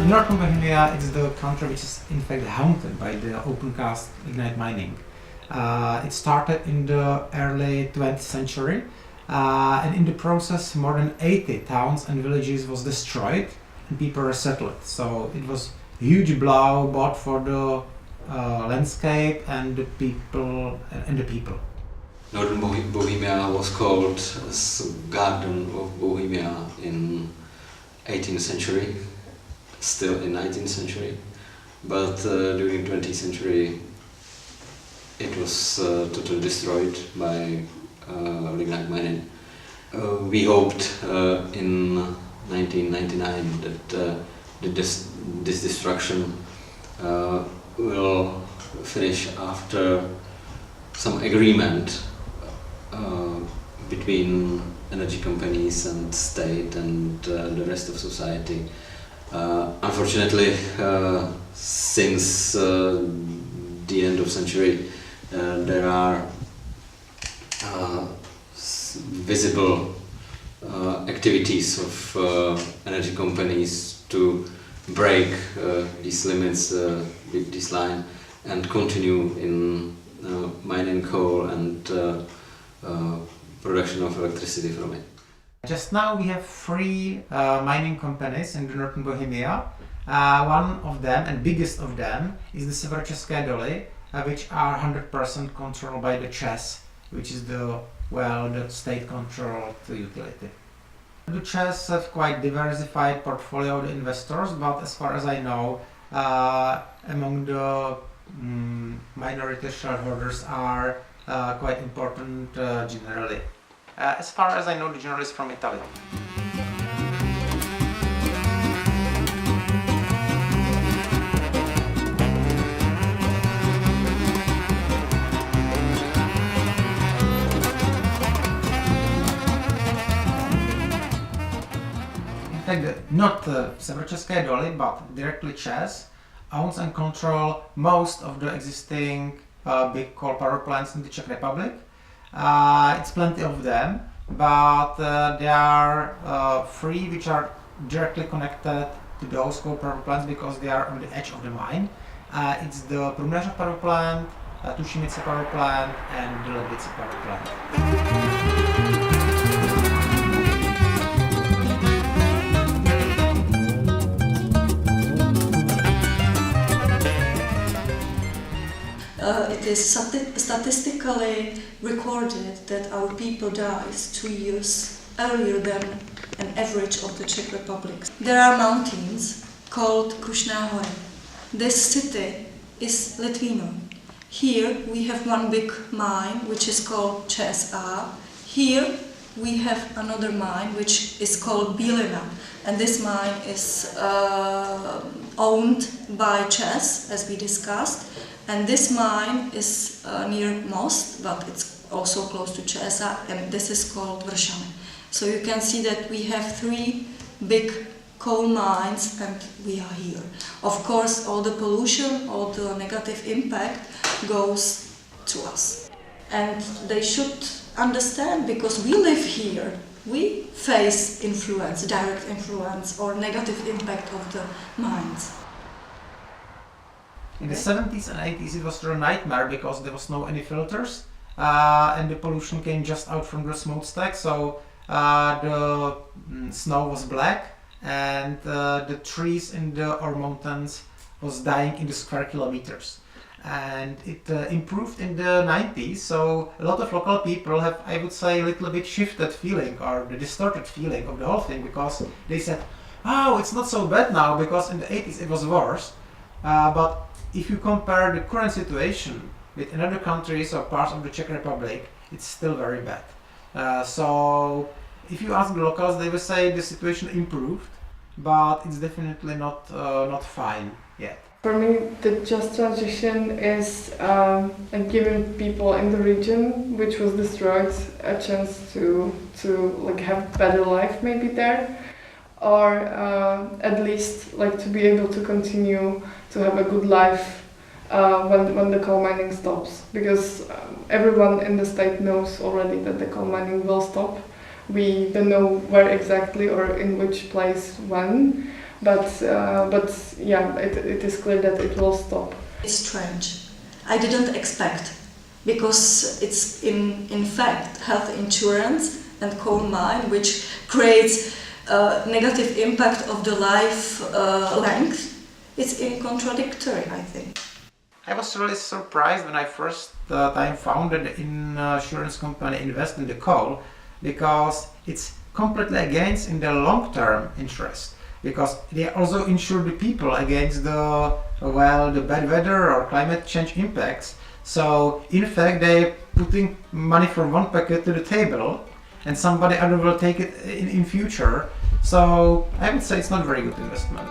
North Bohemia is the country which is in fact haunted by the open-cast lignite mining. It started in the early 20th century, and in the process more than 80 towns and villages was destroyed and people were settled. So it was a huge blow both for the landscape and the people. Northern Bohemia was called as Garden of Bohemia in 18th century, still in 19th century, but during 20th century it was totally destroyed by lignite mining. We hoped in 1999 that this destruction will finish after some agreement between energy companies and state and the rest of society. Unfortunately, since the end of century, there are visible activities of energy companies to break these limits with this line and continue in mining coal and production of electricity from it. Just now we have three mining companies in the Northern Bohemia. One of them, and biggest of them, is the Severočeské doly, which are 100% controlled by the Czech, which is the state-controlled utility. The Czechs have quite diversified portfolio of the investors, but as far as I know, among the minority shareholders are quite important Generali. As far as I know, the Generali is from Italy. In fact, not Severočeské doly, but directly Czech owns and control most of the existing big coal power plants in the Czech Republic. It's plenty of them, but there are three which are directly connected to those coal power plants because they are on the edge of the mine. It's the Průměřov power plant, Tušimice power plant, and the Ledvice power plant. It is statistically recorded that our people dies 2 years earlier than an average of the Czech Republic. There are mountains called Krušné hory. This city is Litvínov. Here we have one big mine which is called ČSA. Here we have another mine which is called Bílina, and this mine is owned by Czech, as we discussed. And this mine is near Most, but it's also close to Česa, and this is called Vršany. So you can see that we have three big coal mines and we are here. Of course, all the pollution, all the negative impact goes to us. And they should understand, because we live here, we face influence, direct influence or negative impact of the mines. In the 70s and 80s it was a nightmare because there was no any filters and the pollution came just out from the smokestack, so the snow was black and the trees in our mountains was dying in the square kilometers. And it improved in the 90s, so a lot of local people have, I would say, a little bit shifted feeling or the distorted feeling of the whole thing, because they said, oh, it's not so bad now, because in the 80s it was worse. But if you compare the current situation with another countries or parts of the Czech Republic, it's still very bad. So if you ask the locals, they will say the situation improved, but it's definitely not fine yet. For me, the just transition is giving people in the region which was destroyed a chance to have better life maybe there, or at least to be able to continue to have a good life when the coal mining stops, because everyone in the state knows already that the coal mining will stop. We don't know where exactly or in which place when, but yeah, it is clear that it will stop. It's strange. I didn't expect, because it's in fact health insurance and coal mine which creates negative impact of the life length. It's contradictory, I think. I was really surprised when I first time found that the insurance company invest in the coal, because it's completely against in the long-term interest, because they also insure the people against the bad weather or climate change impacts. So in fact they putting money from one pocket to the table and somebody other will take it in future. So I would say it's not a very good investment.